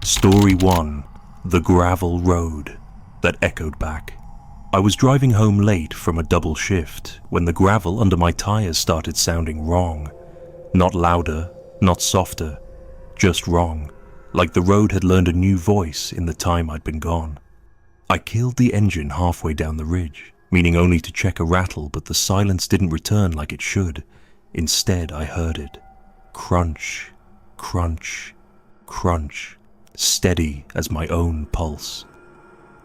Story 1. The Gravel Road that echoed back. I was driving home late from a double shift when the gravel under my tires started sounding wrong. Not louder, not softer, just wrong, like the road had learned a new voice in the time I'd been gone. I killed the engine halfway down the ridge, meaning only to check a rattle, but the silence didn't return like it should. Instead, I heard it. Crunch, crunch, crunch, steady as my own pulse.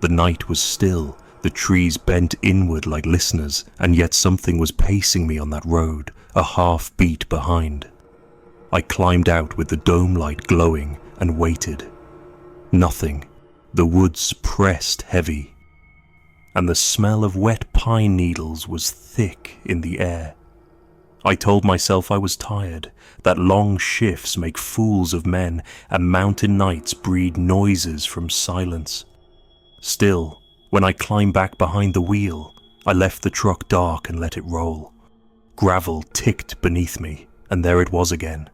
The night was still, the trees bent inward like listeners, and yet something was pacing me on that road, a half beat behind. I climbed out with the dome light glowing and waited. Nothing. The woods pressed heavy, and the smell of wet pine needles was thick in the air. I told myself I was tired, that long shifts make fools of men, and mountain nights breed noises from silence. Still, when I climbed back behind the wheel, I left the truck dark and let it roll. Gravel ticked beneath me, and there it was again,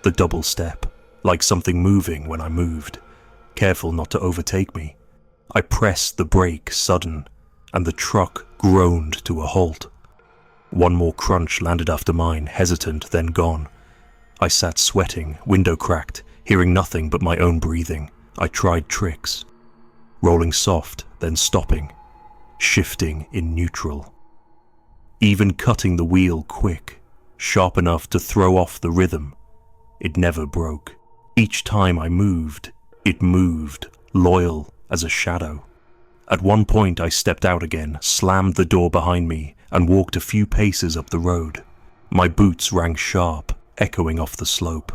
the double step, like something moving when I moved, careful not to overtake me. I pressed the brake sudden, and the truck groaned to a halt. One more crunch landed after mine, hesitant, then gone. I sat sweating, window cracked, hearing nothing but my own breathing. I tried tricks. Rolling soft, then stopping. Shifting in neutral. Even cutting the wheel quick, sharp enough to throw off the rhythm. It never broke. Each time I moved, it moved, loyal as a shadow. At one point I stepped out again, slammed the door behind me, and walked a few paces up the road. My boots rang sharp, echoing off the slope.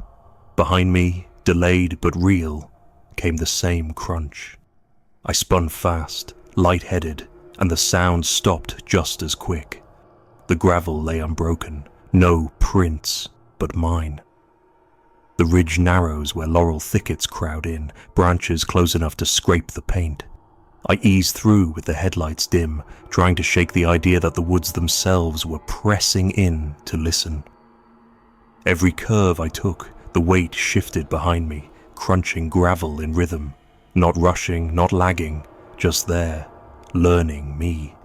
Behind me, delayed but real, came the same crunch. I spun fast, light-headed, and the sound stopped just as quick. The gravel lay unbroken, no prints but mine. The ridge narrows where laurel thickets crowd in, branches close enough to scrape the paint. I eased through with the headlights dim, trying to shake the idea that the woods themselves were pressing in to listen. Every curve I took, the weight shifted behind me, crunching gravel in rhythm. Not rushing, not lagging, just there, learning me.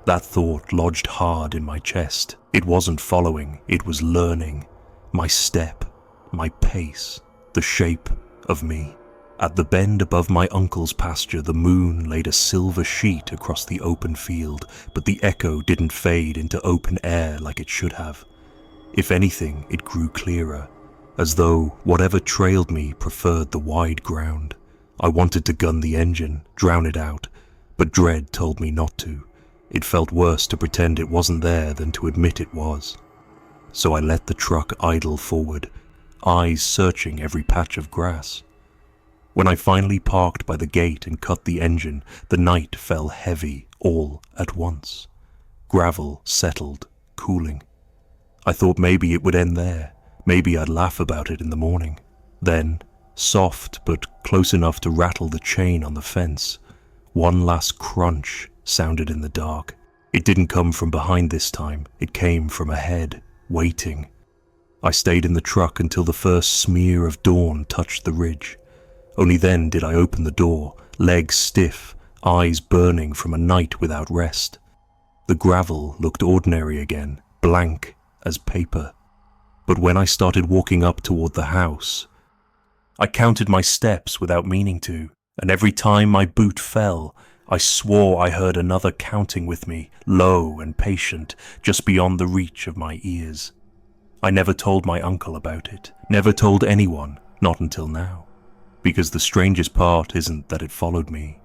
That thought lodged hard in my chest. It wasn't following, it was learning. My step, my pace, the shape of me. At the bend above my uncle's pasture, the moon laid a silver sheet across the open field, but the echo didn't fade into open air like it should have. If anything, it grew clearer, as though whatever trailed me preferred the wide ground. I wanted to gun the engine, drown it out, but dread told me not to. It felt worse to pretend it wasn't there than to admit it was. So I let the truck idle forward, eyes searching every patch of grass. When I finally parked by the gate and cut the engine, the night fell heavy all at once. Gravel settled, cooling. I thought maybe it would end there. Maybe I'd laugh about it in the morning. Then, soft but close enough to rattle the chain on the fence, one last crunch sounded in the dark. It didn't come from behind this time. It came from ahead, waiting. I stayed in the truck until the first smear of dawn touched the ridge. Only then did I open the door, legs stiff, eyes burning from a night without rest. The gravel looked ordinary again, blank as paper. But when I started walking up toward the house, I counted my steps without meaning to, and every time my boot fell, I swore I heard another counting with me, low and patient, just beyond the reach of my ears. I never told my uncle about it, never told anyone, not until now. Because the strangest part isn't that it followed me.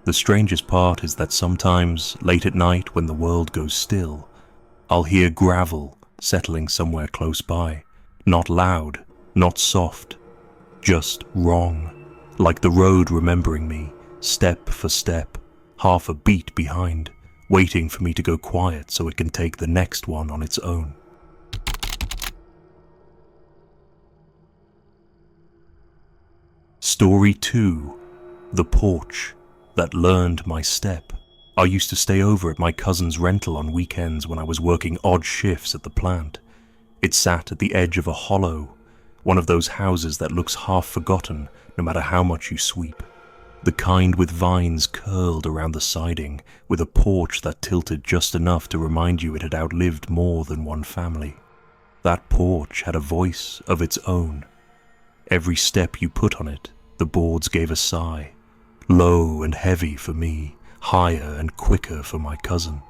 The strangest part is that sometimes, late at night when the world goes still, I'll hear gravel settling somewhere close by. Not loud, not soft, just wrong. Like the road remembering me, step for step, half a beat behind, waiting for me to go quiet so it can take the next one on its own. Story 2. The Porch that learned my step. I used to stay over at my cousin's rental on weekends when I was working odd shifts at the plant. It sat at the edge of a hollow, one of those houses that looks half forgotten, no matter how much you sweep. The kind with vines curled around the siding, with a porch that tilted just enough to remind you it had outlived more than one family. That porch had a voice of its own. Every step you put on it, the boards gave a sigh, low and heavy for me, higher and quicker for my cousin.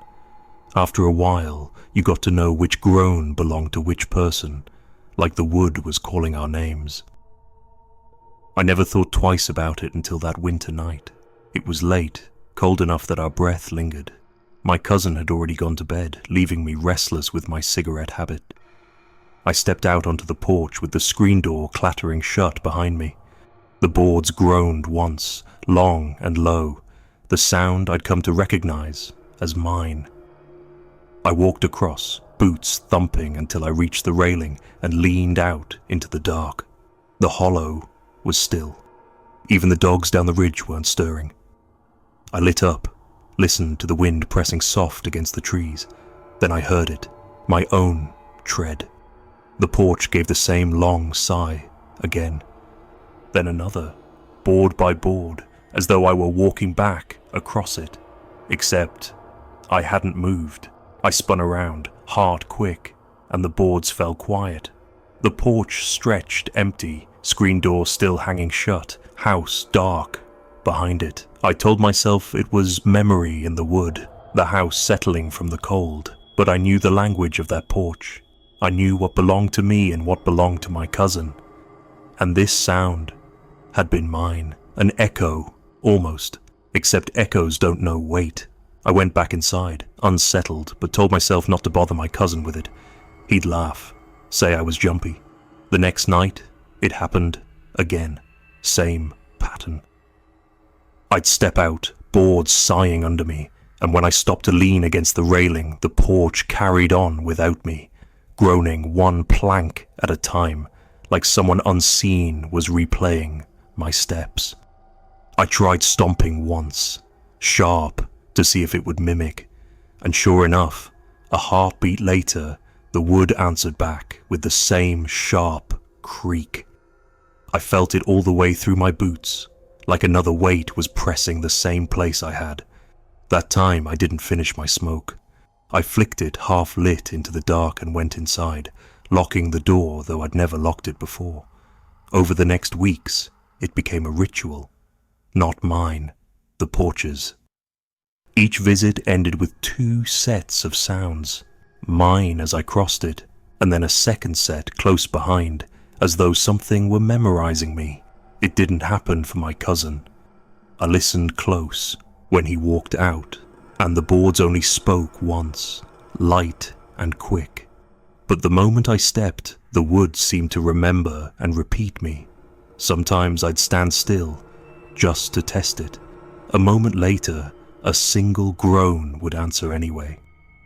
After a while, you got to know which groan belonged to which person, like the wood was calling our names. I never thought twice about it until that winter night. It was late, cold enough that our breath lingered. My cousin had already gone to bed, leaving me restless with my cigarette habit. I stepped out onto the porch with the screen door clattering shut behind me. The boards groaned once, long and low, the sound I'd come to recognize as mine. I walked across, boots thumping until I reached the railing and leaned out into the dark. The hollow was still. Even the dogs down the ridge weren't stirring. I lit up, listened to the wind pressing soft against the trees. Then I heard it, my own tread. The porch gave the same long sigh again. Then another, board by board, as though I were walking back across it. Except I hadn't moved. I spun around, heart quick, and the boards fell quiet. The porch stretched empty, screen door still hanging shut, house dark behind it. I told myself it was memory in the wood, the house settling from the cold, but I knew the language of that porch. I knew what belonged to me and what belonged to my cousin. And this sound had been mine, an echo, almost, except echoes don't know weight. I went back inside, unsettled, but told myself not to bother my cousin with it. He'd laugh, say I was jumpy. The next night, it happened again. Same pattern. I'd step out, boards sighing under me, and when I stopped to lean against the railing, the porch carried on without me, groaning one plank at a time, like someone unseen was replaying my steps. I tried stomping once, sharp, to see if it would mimic, and sure enough, a heartbeat later, the wood answered back with the same sharp creak. I felt it all the way through my boots, like another weight was pressing the same place I had. That time I didn't finish my smoke. I flicked it half lit into the dark and went inside, locking the door though I'd never locked it before. Over the next weeks, it became a ritual. Not mine, the porch's. Each visit ended with 2 sets of sounds, mine as I crossed it, and then a second set close behind, as though something were memorizing me. It didn't happen for my cousin. I listened close when he walked out, and the boards only spoke once, light and quick. But the moment I stepped, the wood seemed to remember and repeat me. Sometimes I'd stand still, just to test it. A moment later, a single groan would answer anyway,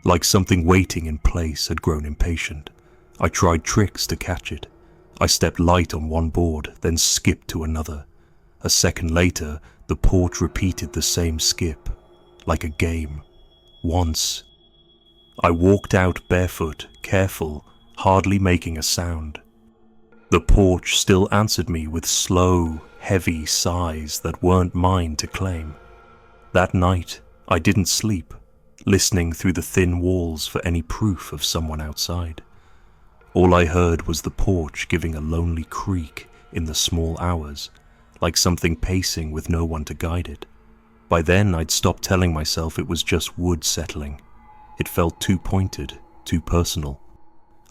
like something waiting in place had grown impatient. I tried tricks to catch it. I stepped light on one board, then skipped to another. A second later, the porch repeated the same skip, like a game. Once, I walked out barefoot, careful, hardly making a sound. The porch still answered me with slow, heavy sighs that weren't mine to claim. That night, I didn't sleep, listening through the thin walls for any proof of someone outside. All I heard was the porch giving a lonely creak in the small hours, like something pacing with no one to guide it. By then, I'd stopped telling myself it was just wood settling. It felt too pointed, too personal.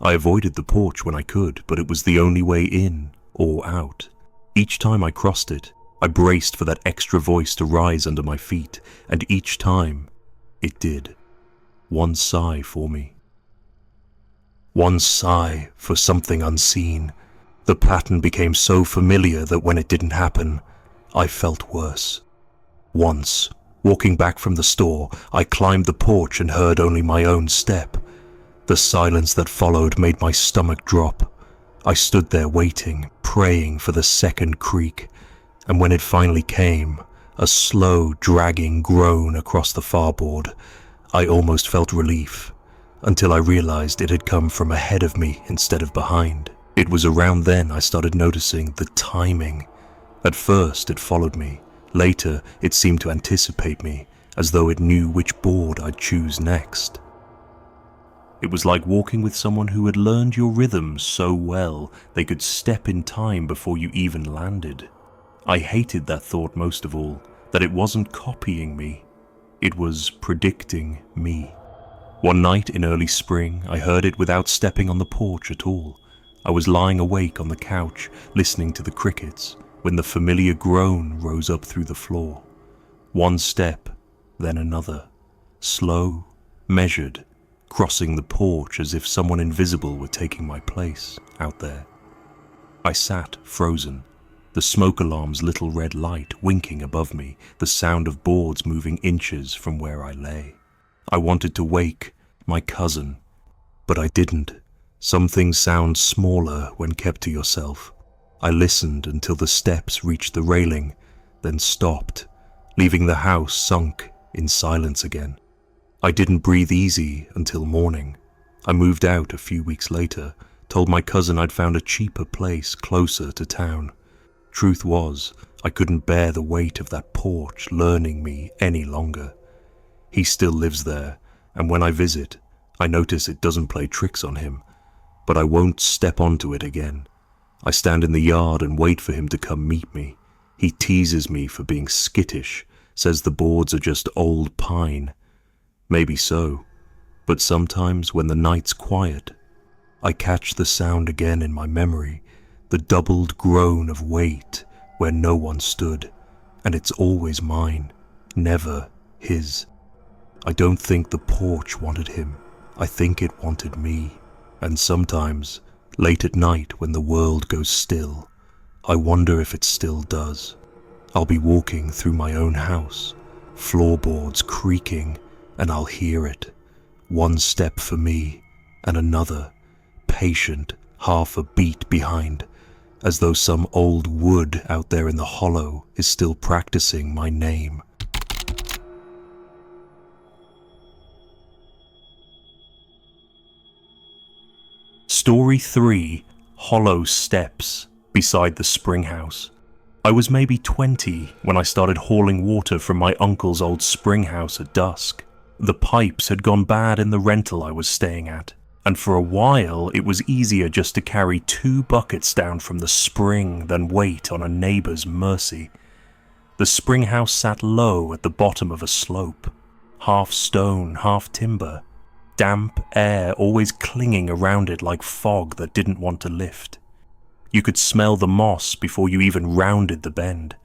I avoided the porch when I could, but it was the only way in or out. Each time I crossed it, I braced for that extra voice to rise under my feet, and each time, it did. One sigh for me. One sigh for something unseen. The pattern became so familiar that when it didn't happen, I felt worse. Once, walking back from the store, I climbed the porch and heard only my own step. The silence that followed made my stomach drop. I stood there waiting, praying for the second creak, and when it finally came, a slow, dragging groan across the farboard, I almost felt relief, until I realized it had come from ahead of me instead of behind. It was around then I started noticing the timing. At first it followed me, later it seemed to anticipate me, as though it knew which board I'd choose next. It was like walking with someone who had learned your rhythms so well they could step in time before you even landed. I hated that thought most of all, that it wasn't copying me, it was predicting me. One night in early spring, I heard it without stepping on the porch at all. I was lying awake on the couch, listening to the crickets, when the familiar groan rose up through the floor. One step, then another, slow, measured, crossing the porch as if someone invisible were taking my place out there. I sat frozen, the smoke alarm's little red light winking above me, the sound of boards moving inches from where I lay. I wanted to wake my cousin, but I didn't. Some things sound smaller when kept to yourself. I listened until the steps reached the railing, then stopped, leaving the house sunk in silence again. I didn't breathe easy until morning. I moved out a few weeks later, told my cousin I'd found a cheaper place closer to town. Truth was, I couldn't bear the weight of that porch learning me any longer. He still lives there, and when I visit, I notice it doesn't play tricks on him, but I won't step onto it again. I stand in the yard and wait for him to come meet me. He teases me for being skittish, says the boards are just old pine. Maybe so, but sometimes when the night's quiet, I catch the sound again in my memory, the doubled groan of weight where no one stood, and it's always mine, never his. I don't think the porch wanted him, I think it wanted me, and sometimes, late at night when the world goes still, I wonder if it still does. I'll be walking through my own house, floorboards creaking, and I'll hear it. One step for me, and another, patient, half a beat behind, as though some old wood out there in the hollow is still practicing my name. Story 3, Hollow Steps beside the spring house. I was maybe 20 when I started hauling water from my uncle's old spring house at dusk. The pipes had gone bad in the rental I was staying at, and for a while it was easier just to carry 2 buckets down from the spring than wait on a neighbour's mercy. The spring house sat low at the bottom of a slope, half stone, half timber, damp air always clinging around it like fog that didn't want to lift. You could smell the moss before you even rounded the bend.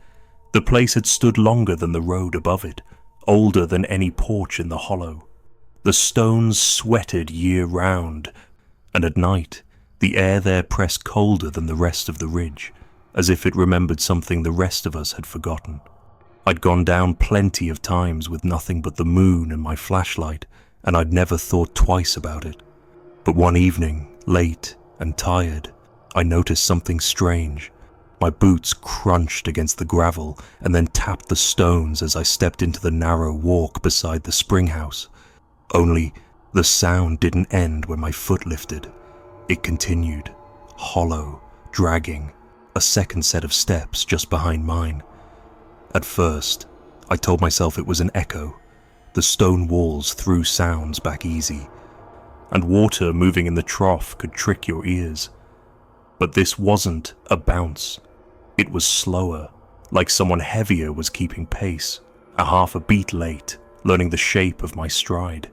The place had stood longer than the road above it, older than any porch in the hollow. The stones sweated year-round, and at night the air there pressed colder than the rest of the ridge, as if it remembered something the rest of us had forgotten. I'd gone down plenty of times with nothing but the moon and my flashlight, and I'd never thought twice about it. But one evening, late and tired, I noticed something strange. My boots crunched against the gravel and then tapped the stones as I stepped into the narrow walk beside the spring house. Only the sound didn't end when my foot lifted. It continued, hollow, dragging, a second set of steps just behind mine. At first, I told myself it was an echo. The stone walls threw sounds back easy, and water moving in the trough could trick your ears. But this wasn't a bounce. It was slower, like someone heavier was keeping pace, a half a beat late, learning the shape of my stride.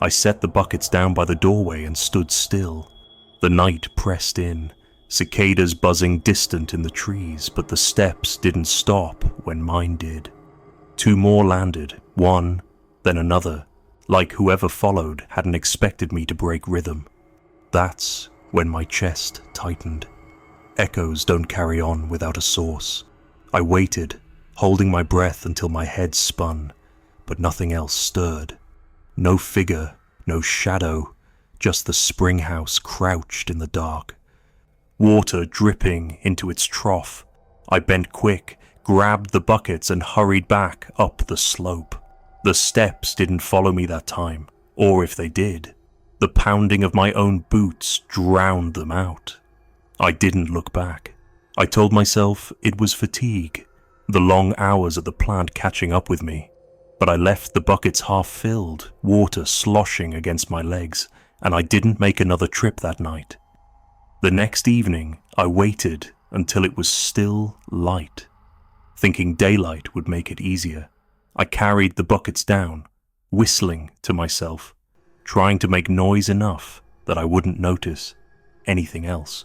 I set the buckets down by the doorway and stood still. The night pressed in, cicadas buzzing distant in the trees, but the steps didn't stop when mine did. 2 more landed, one, then another, like whoever followed hadn't expected me to break rhythm. That's when my chest tightened. Echoes don't carry on without a source. I waited, holding my breath until my head spun, but nothing else stirred. No figure, no shadow, just the spring house crouched in the dark. Water dripping into its trough. I bent quick, grabbed the buckets and hurried back up the slope. The steps didn't follow me that time, or if they did, the pounding of my own boots drowned them out. I didn't look back. I told myself it was fatigue, the long hours at the plant catching up with me, but I left the buckets half filled, water sloshing against my legs, and I didn't make another trip that night. The next evening, I waited until it was still light, thinking daylight would make it easier. I carried the buckets down, whistling to myself, trying to make noise enough that I wouldn't notice anything else.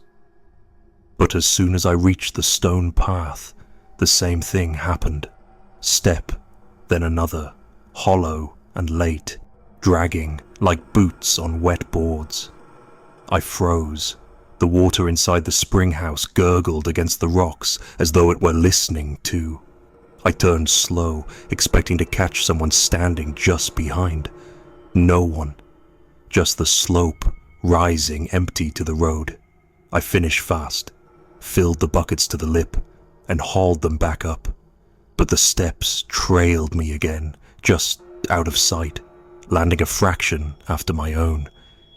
But as soon as I reached the stone path, the same thing happened. Step, then another, hollow and late, dragging like boots on wet boards. I froze. The water inside the spring house gurgled against the rocks as though it were listening too. I turned slow, expecting to catch someone standing just behind. No one. Just the slope, rising empty to the road. I finished fast, filled the buckets to the lip, and hauled them back up. But the steps trailed me again, just out of sight, landing a fraction after my own.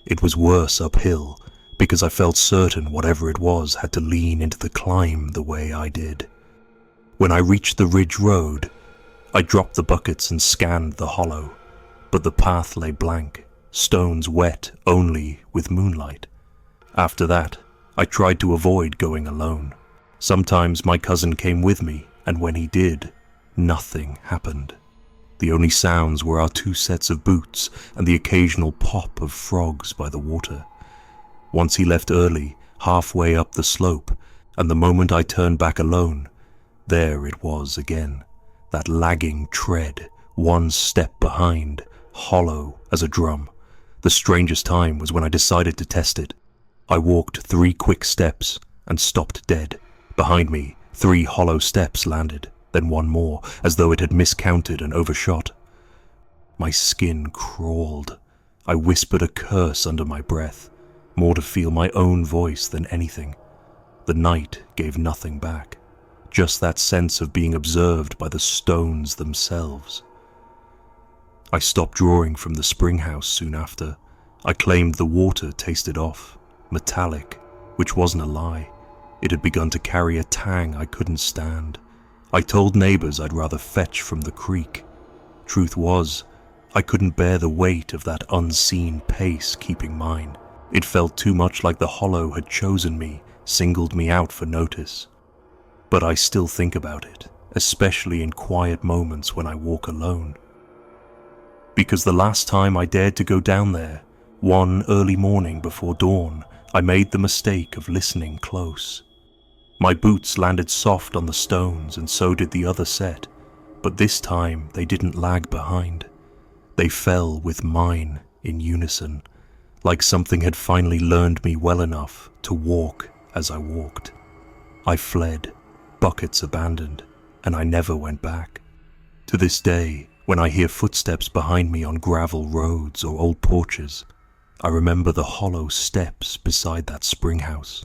It was worse uphill, because I felt certain whatever it was had to lean into the climb the way I did. When I reached the ridge road, I dropped the buckets and scanned the hollow, but the path lay blank, stones wet only with moonlight. After that, I tried to avoid going alone. Sometimes my cousin came with me, and when he did, nothing happened. The only sounds were our 2 sets of boots and the occasional pop of frogs by the water. Once he left early, halfway up the slope, and the moment I turned back alone, there it was again, that lagging tread, 1 step behind, hollow as a drum. The strangest time was when I decided to test it. I walked 3 quick steps and stopped dead. Behind me, 3 hollow steps landed, then 1 more, as though it had miscounted and overshot. My skin crawled. I whispered a curse under my breath, more to feel my own voice than anything. The night gave nothing back, just that sense of being observed by the stones themselves. I stopped drawing from the spring house soon after. I claimed the water tasted off, metallic, which wasn't a lie. It had begun to carry a tang I couldn't stand. I told neighbors I'd rather fetch from the creek. Truth was, I couldn't bear the weight of that unseen pace keeping mine. It felt too much like the hollow had chosen me, singled me out for notice. But I still think about it, especially in quiet moments when I walk alone. Because the last time I dared to go down there, one early morning before dawn, I made the mistake of listening close. My boots landed soft on the stones, and so did the other set, but this time they didn't lag behind. They fell with mine in unison, like something had finally learned me well enough to walk as I walked. I fled, buckets abandoned, and I never went back. To this day, when I hear footsteps behind me on gravel roads or old porches, I remember the hollow steps beside that spring house.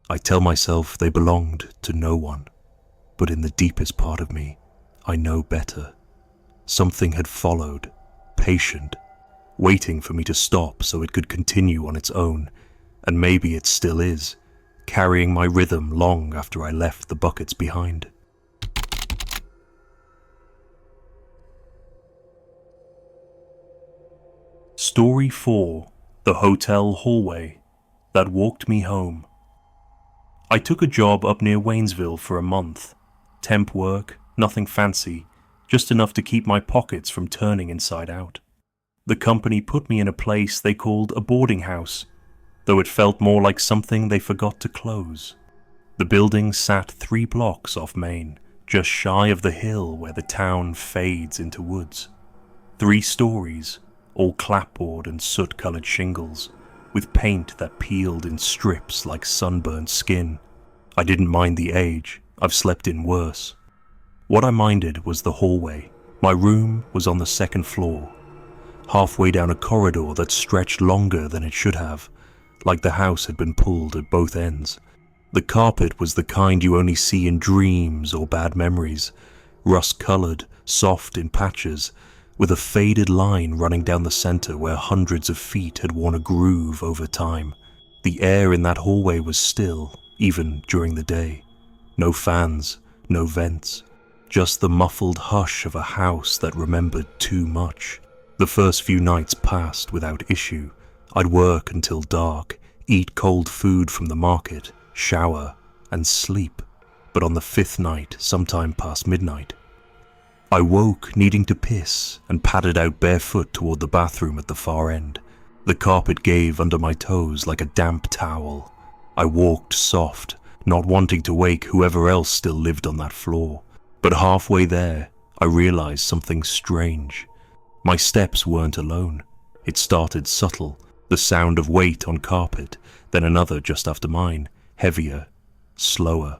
I tell myself they belonged to no one, but in the deepest part of me, I know better. Something had followed, patient, waiting for me to stop so it could continue on its own, and maybe it still is, carrying my rhythm long after I left the buckets behind. Story 4. The hotel hallway that walked me home. I took a job up near Waynesville for a month. Temp work, nothing fancy, just enough to keep my pockets from turning inside out. The company put me in a place they called a boarding house, though it felt more like something they forgot to close. The building sat 3 blocks off Main, just shy of the hill where the town fades into woods. 3 stories, all clapboard and soot-colored shingles, with paint that peeled in strips like sunburnt skin. I didn't mind the age, I've slept in worse. What I minded was the hallway. My room was on the 2nd floor, halfway down a corridor that stretched longer than it should have, like the house had been pulled at both ends. The carpet was the kind you only see in dreams or bad memories, rust-colored, soft in patches, with a faded line running down the center where hundreds of feet had worn a groove over time. The air in that hallway was still, even during the day. No fans, no vents, just the muffled hush of a house that remembered too much. The first few nights passed without issue. I'd work until dark, eat cold food from the market, shower, and sleep. But on the fifth night, sometime past midnight, I woke needing to piss and padded out barefoot toward the bathroom at the far end. The carpet gave under my toes like a damp towel. I walked soft, not wanting to wake whoever else still lived on that floor. But halfway there, I realized something strange. My steps weren't alone. It started subtle, the sound of weight on carpet, then another just after mine, heavier, slower.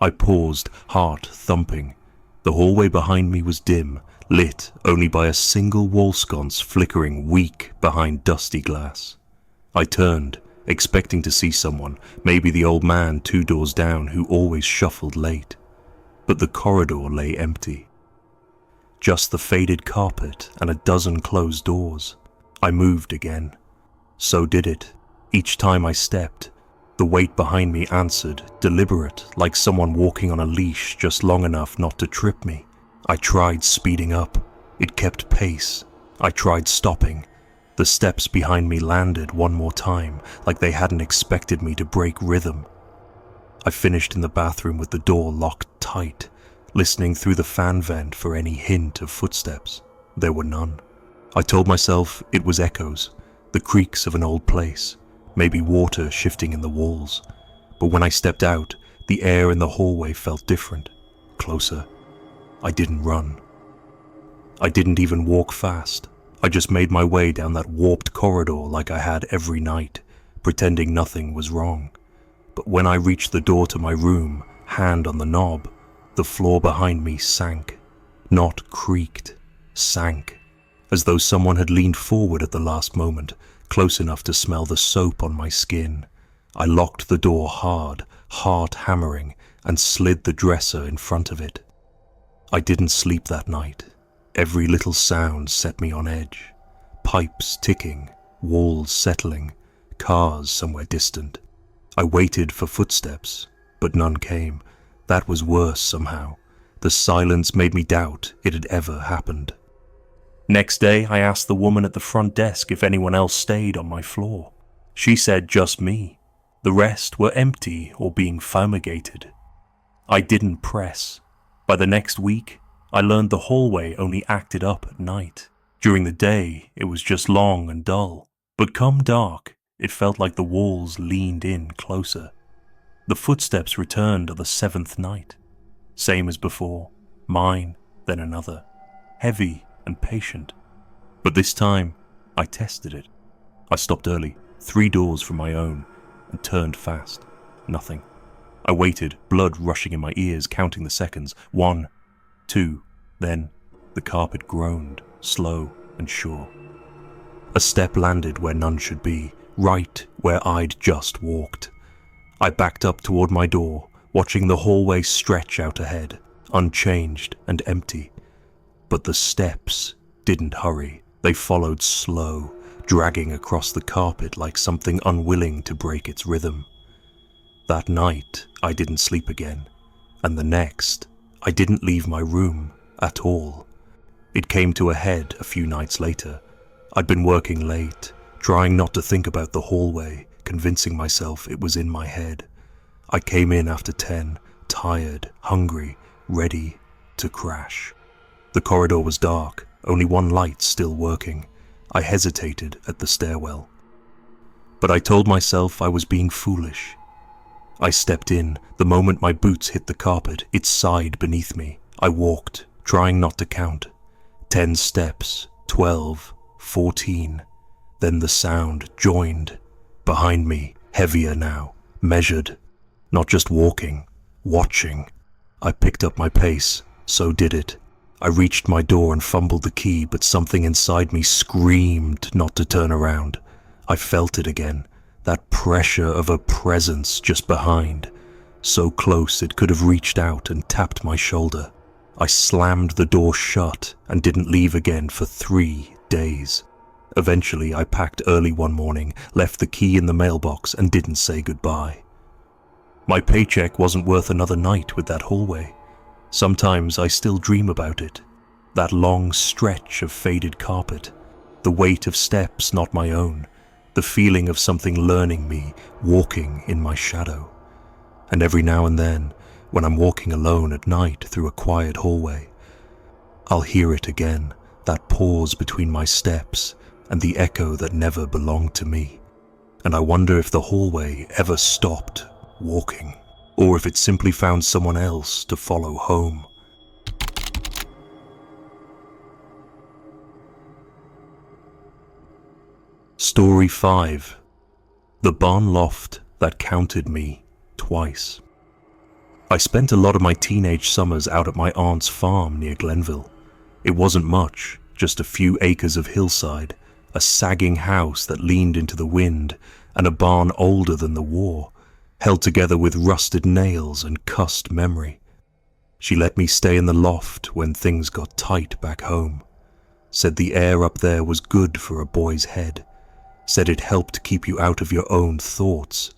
I paused, heart thumping. The hallway behind me was dim, lit only by a single wall sconce flickering weak behind dusty glass. I turned, expecting to see someone, maybe the old man 2 doors down who always shuffled late. But the corridor lay empty. Just the faded carpet and a dozen closed doors. I moved again. So did it. Each time I stepped, the weight behind me answered, deliberate, like someone walking on a leash just long enough not to trip me. I tried speeding up. It kept pace. I tried stopping. The steps behind me landed one more time, like they hadn't expected me to break rhythm. I finished in the bathroom with the door locked tight, listening through the fan vent for any hint of footsteps. There were none. I told myself it was echoes, the creaks of an old place, maybe water shifting in the walls. But when I stepped out, the air in the hallway felt different, closer. I didn't run. I didn't even walk fast. I just made my way down that warped corridor like I had every night, pretending nothing was wrong. But when I reached the door to my room, hand on the knob, the floor behind me sank. Not creaked, sank. As though someone had leaned forward at the last moment, close enough to smell the soap on my skin. I locked the door hard, heart hammering, and slid the dresser in front of it. I didn't sleep that night. Every little sound set me on edge. Pipes ticking, walls settling, cars somewhere distant. I waited for footsteps, but none came. That was worse somehow. The silence made me doubt it had ever happened. Next day, I asked the woman at the front desk if anyone else stayed on my floor. She said just me. The rest were empty or being fumigated. I didn't press. By the next week, I learned the hallway only acted up at night. During the day, it was just long and dull. But come dark, it felt like the walls leaned in closer. The footsteps returned on the 7th night. Same as before, mine, then another. Heavy and patient. But this time, I tested it. I stopped early, 3 doors from my own, and turned fast. Nothing. I waited, blood rushing in my ears, counting the seconds. 1, 2, then the carpet groaned, slow and sure. A step landed where none should be, right where I'd just walked. I backed up toward my door, watching the hallway stretch out ahead, unchanged and empty. But the steps didn't hurry. They followed slow, dragging across the carpet like something unwilling to break its rhythm. That night, I didn't sleep again, and the next, I didn't leave my room at all. It came to a head a few nights later. I'd been working late, trying not to think about the hallway, convincing myself it was in my head. I came in after 10, tired, hungry, ready to crash. The corridor was dark, only one light still working. I hesitated at the stairwell. But I told myself I was being foolish. I stepped in. The moment my boots hit the carpet, it sighed beneath me. I walked, trying not to count. 10 steps, 12, 14. Then the sound joined. Behind me, heavier now, measured. Not just walking, watching. I picked up my pace, so did it. I reached my door and fumbled the key, but something inside me screamed not to turn around. I felt it again, that pressure of a presence just behind, so close it could have reached out and tapped my shoulder. I slammed the door shut and didn't leave again for 3 days. Eventually, I packed early one morning, left the key in the mailbox and didn't say goodbye. My paycheck wasn't worth another night with that hallway. Sometimes I still dream about it. That long stretch of faded carpet, the weight of steps not my own, the feeling of something learning me, walking in my shadow. And every now and then, when I'm walking alone at night through a quiet hallway, I'll hear it again, that pause between my steps and the echo that never belonged to me. And I wonder if the hallway ever stopped walking, or if it simply found someone else to follow home. Story 5. The barn loft that counted me twice. I spent a lot of my teenage summers out at my aunt's farm near Glenville. It wasn't much, just a few acres of hillside, a sagging house that leaned into the wind, and a barn older than the war, held together with rusted nails and cussed memory. She let me stay in the loft when things got tight back home. Said the air up there was good for a boy's head. Said it helped keep you out of your own thoughts.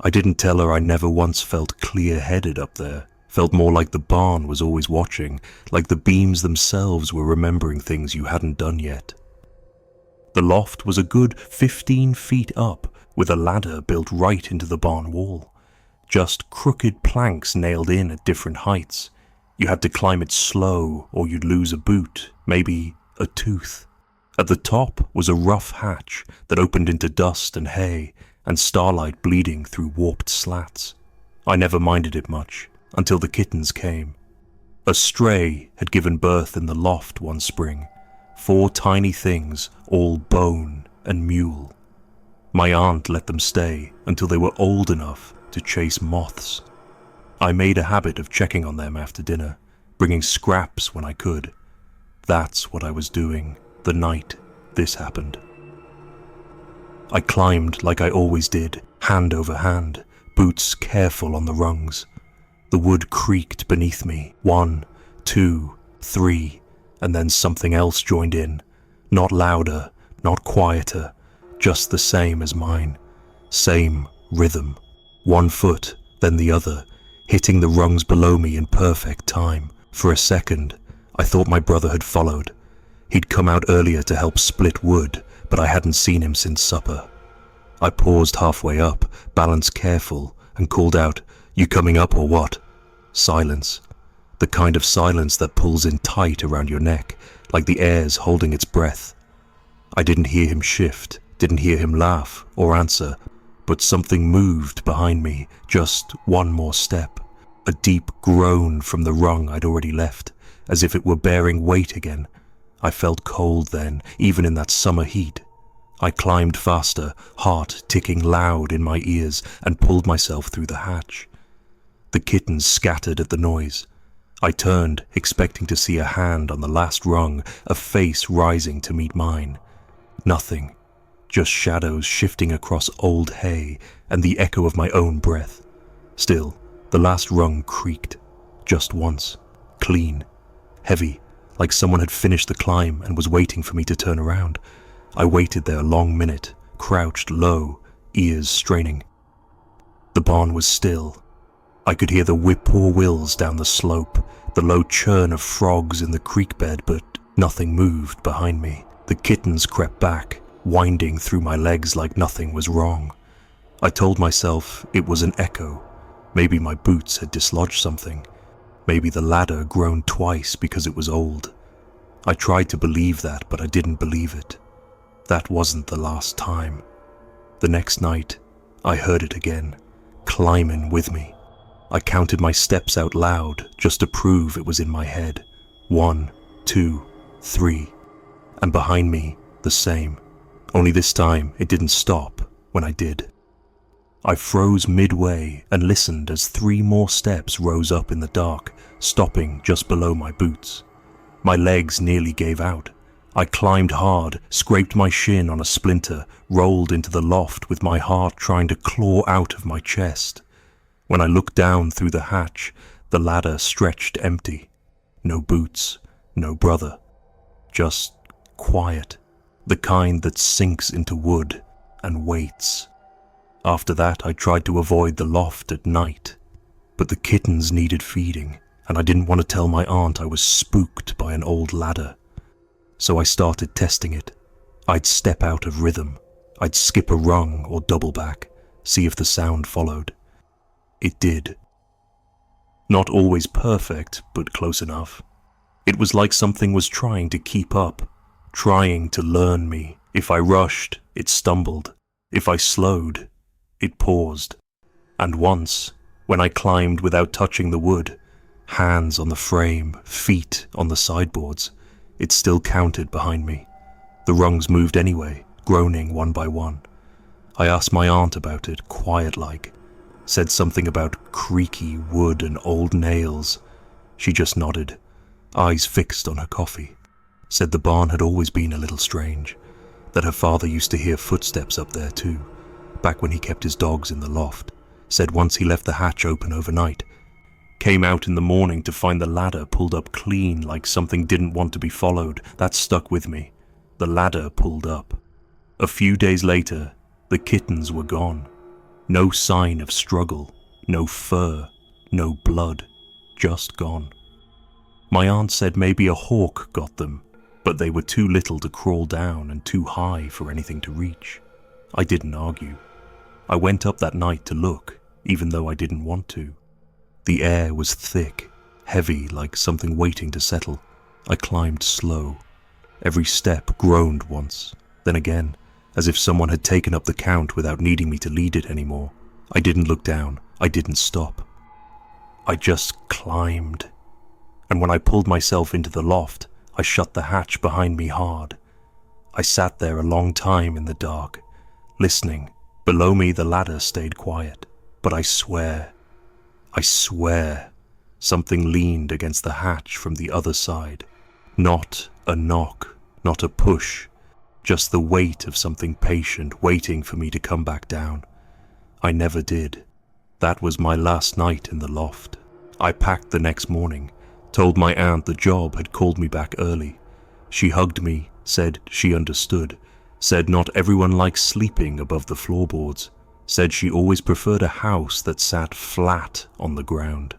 I didn't tell her I never once felt clear-headed up there, felt more like the barn was always watching, like the beams themselves were remembering things you hadn't done yet. The loft was a good 15 feet up, with a ladder built right into the barn wall. Just crooked planks nailed in at different heights. You had to climb it slow or you'd lose a boot, maybe a tooth. At the top was a rough hatch that opened into dust and hay and starlight bleeding through warped slats. I never minded it much, until the kittens came. A stray had given birth in the loft one spring, 4 tiny things, all bone and mule. My aunt let them stay until they were old enough to chase moths. I made a habit of checking on them after dinner, bringing scraps when I could. That's what I was doing the night this happened. I climbed like I always did, hand over hand, boots careful on the rungs. The wood creaked beneath me, 1, 2, 3, and then something else joined in. Not louder, not quieter, just the same as mine. Same rhythm. 1 foot, then the other, hitting the rungs below me in perfect time. For a second, I thought my brother had followed. He'd come out earlier to help split wood, but I hadn't seen him since supper. I paused halfway up, balanced careful, and called out, "You coming up or what?" Silence. The kind of silence that pulls in tight around your neck, like the air's holding its breath. I didn't hear him shift, didn't hear him laugh or answer, but something moved behind me, just 1 more step. A deep groan from the rung I'd already left, as if it were bearing weight again. I felt cold then, even in that summer heat. I climbed faster, heart ticking loud in my ears, and pulled myself through the hatch. The kittens scattered at the noise. I turned, expecting to see a hand on the last rung, a face rising to meet mine. Nothing, just shadows shifting across old hay and the echo of my own breath. Still, the last rung creaked, just once, clean, heavy, like someone had finished the climb and was waiting for me to turn around. I waited there a long minute, crouched low, ears straining. The barn was still. I could hear the whip-poor-wills down the slope, the low churn of frogs in the creek bed, but nothing moved behind me. The kittens crept back, winding through my legs like nothing was wrong. I told myself it was an echo. Maybe my boots had dislodged something. Maybe the ladder groaned twice because it was old. I tried to believe that, but I didn't believe it. That wasn't the last time. The next night, I heard it again, climbing with me. I counted my steps out loud just to prove it was in my head. 1, 2, 3. And behind me, the same. Only this time, it didn't stop when I did. I froze midway and listened as 3 more steps rose up in the dark, stopping just below my boots. My legs nearly gave out. I climbed hard, scraped my shin on a splinter, rolled into the loft with my heart trying to claw out of my chest. When I looked down through the hatch, the ladder stretched empty. No boots, no brother. Just quiet, the kind that sinks into wood and waits. After that, I tried to avoid the loft at night. But the kittens needed feeding, and I didn't want to tell my aunt I was spooked by an old ladder. So I started testing it. I'd step out of rhythm. I'd skip a rung or double back, see if the sound followed. It did. Not always perfect, but close enough. It was like something was trying to keep up, trying to learn me. If I rushed, it stumbled. If I slowed, it paused. And once, when I climbed without touching the wood, hands on the frame, feet on the sideboards, it still counted behind me. The rungs moved anyway, groaning one by one. I asked my aunt about it, quiet-like. Said something about creaky wood and old nails. She just nodded, eyes fixed on her coffee. Said the barn had always been a little strange, that her father used to hear footsteps up there too, back when he kept his dogs in the loft. Said once he left the hatch open overnight, came out in the morning to find the ladder pulled up clean like something didn't want to be followed. That stuck with me. The ladder pulled up. A few days later, the kittens were gone. No sign of struggle, no fur, no blood, just gone. My aunt said maybe a hawk got them, but they were too little to crawl down and too high for anything to reach. I didn't argue. I went up that night to look, even though I didn't want to. The air was thick, heavy like something waiting to settle. I climbed slow. Every step groaned once, then again, as if someone had taken up the count without needing me to lead it anymore. I didn't look down. I didn't stop. I just climbed. And when I pulled myself into the loft, I shut the hatch behind me hard. I sat there a long time in the dark, listening. Below me the ladder stayed quiet, but I swear, something leaned against the hatch from the other side. Not a knock, not a push, just the weight of something patient waiting for me to come back down. I never did. That was my last night in the loft. I packed the next morning, told my aunt the job had called me back early. She hugged me, said she understood, said not everyone likes sleeping above the floorboards, said she always preferred a house that sat flat on the ground.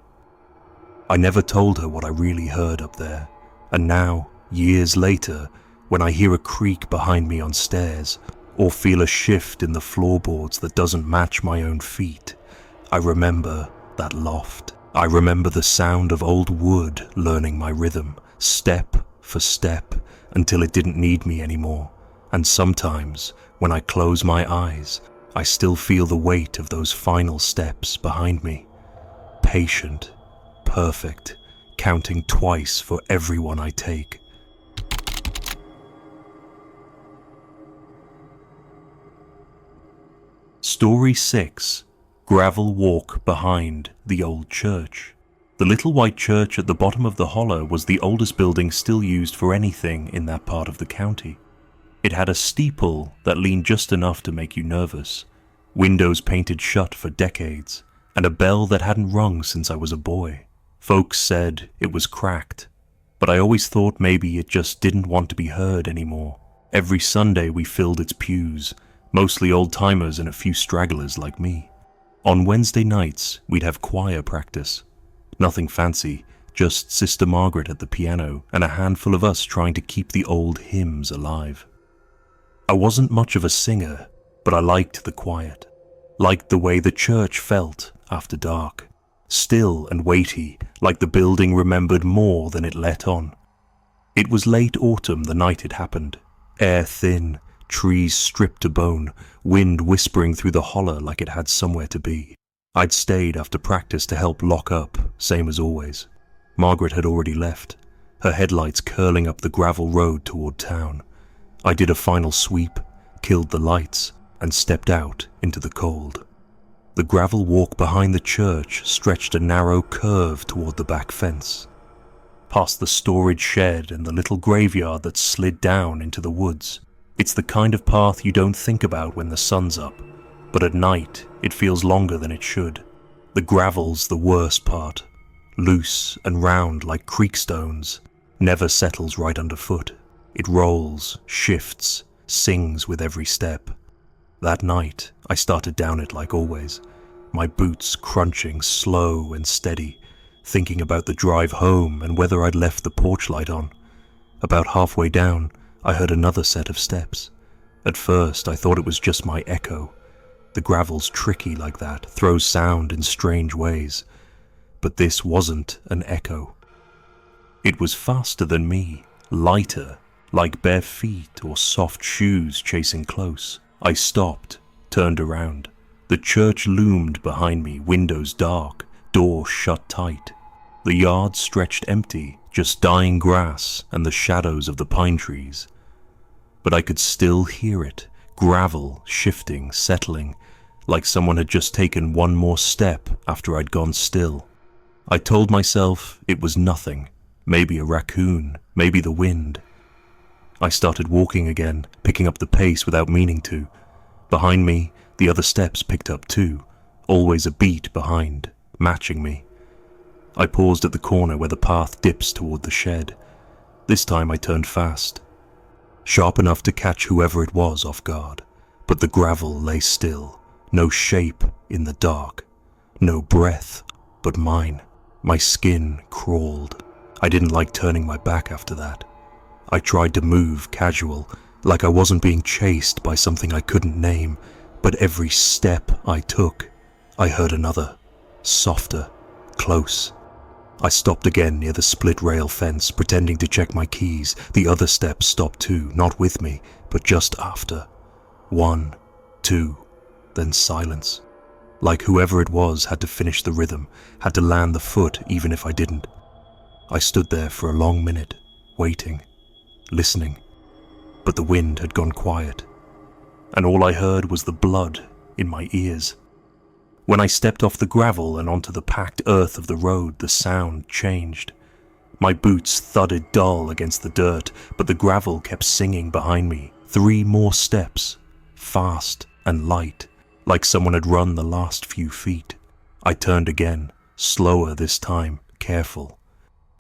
I never told her what I really heard up there, and now, years later, when I hear a creak behind me on stairs, or feel a shift in the floorboards that doesn't match my own feet, I remember that loft. I remember the sound of old wood learning my rhythm, step for step, until it didn't need me anymore. And sometimes, when I close my eyes, I still feel the weight of those final steps behind me. Patient, perfect, counting twice for every one I take. Story 6. Gravel walk behind the old church. The little white church at the bottom of the hollow was the oldest building still used for anything in that part of the county. It had a steeple that leaned just enough to make you nervous, windows painted shut for decades, and a bell that hadn't rung since I was a boy. Folks said it was cracked, but I always thought maybe it just didn't want to be heard anymore. Every Sunday we filled its pews, mostly old-timers and a few stragglers like me. On Wednesday nights, we'd have choir practice. Nothing fancy, just Sister Margaret at the piano and a handful of us trying to keep the old hymns alive. I wasn't much of a singer, but I liked the quiet, liked the way the church felt after dark, still and weighty, like the building remembered more than it let on. It was late autumn the night it happened, air thin, trees stripped to bone, wind whispering through the hollow like it had somewhere to be. I'd stayed after practice to help lock up, same as always. Margaret had already left, her headlights curling up the gravel road toward town. I did a final sweep, killed the lights, and stepped out into the cold. The gravel walk behind the church stretched a narrow curve toward the back fence, past the storage shed and the little graveyard that slid down into the woods. It's the kind of path you don't think about when the sun's up, but at night it feels longer than it should. The gravel's the worst part, loose and round like creek stones, never settles right underfoot. It rolls, shifts, sings with every step. That night, I started down it like always, my boots crunching slow and steady, thinking about the drive home and whether I'd left the porch light on. About halfway down, I heard another set of steps. At first, I thought it was just my echo. The gravel's tricky like that, throws sound in strange ways. But this wasn't an echo. It was faster than me, lighter, like bare feet or soft shoes chasing close. I stopped, turned around. The church loomed behind me, windows dark, door shut tight. The yard stretched empty, just dying grass and the shadows of the pine trees. But I could still hear it, gravel shifting, settling, like someone had just taken one more step after I'd gone still. I told myself it was nothing, maybe a raccoon, maybe the wind. I started walking again, picking up the pace without meaning to. Behind me, the other steps picked up too, always a beat behind, matching me. I paused at the corner where the path dips toward the shed. This time I turned fast, sharp enough to catch whoever it was off guard, but the gravel lay still, no shape in the dark, no breath but mine. My skin crawled. I didn't like turning my back after that. I tried to move casual, like I wasn't being chased by something I couldn't name, but every step I took, I heard another, softer, close. I stopped again near the split rail fence, pretending to check my keys. The other steps stopped too, not with me, but just after. 1, 2, then silence. Like whoever it was had to finish the rhythm, had to land the foot even if I didn't. I stood there for a long minute, waiting, listening, but the wind had gone quiet, and all I heard was the blood in my ears. When I stepped off the gravel and onto the packed earth of the road, the sound changed. My boots thudded dull against the dirt, but the gravel kept singing behind me. 3 more steps, fast and light, like someone had run the last few feet. I turned again, slower this time, careful.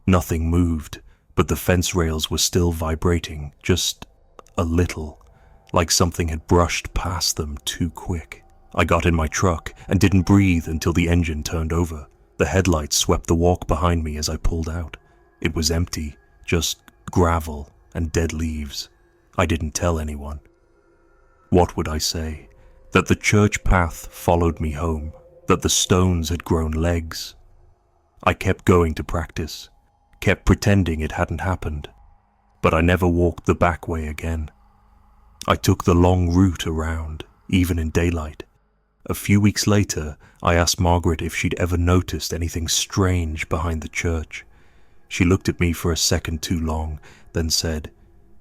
Nothing moved, but the fence rails were still vibrating, just a little, like something had brushed past them too quick. I got in my truck and didn't breathe until the engine turned over. The headlights swept the walk behind me as I pulled out. It was empty, just gravel and dead leaves. I didn't tell anyone. What would I say? That the church path followed me home, that the stones had grown legs. I kept going to practice, kept pretending it hadn't happened, but I never walked the back way again. I took the long route around, even in daylight. A few weeks later, I asked Margaret if she'd ever noticed anything strange behind the church. She looked at me for a second too long, then said,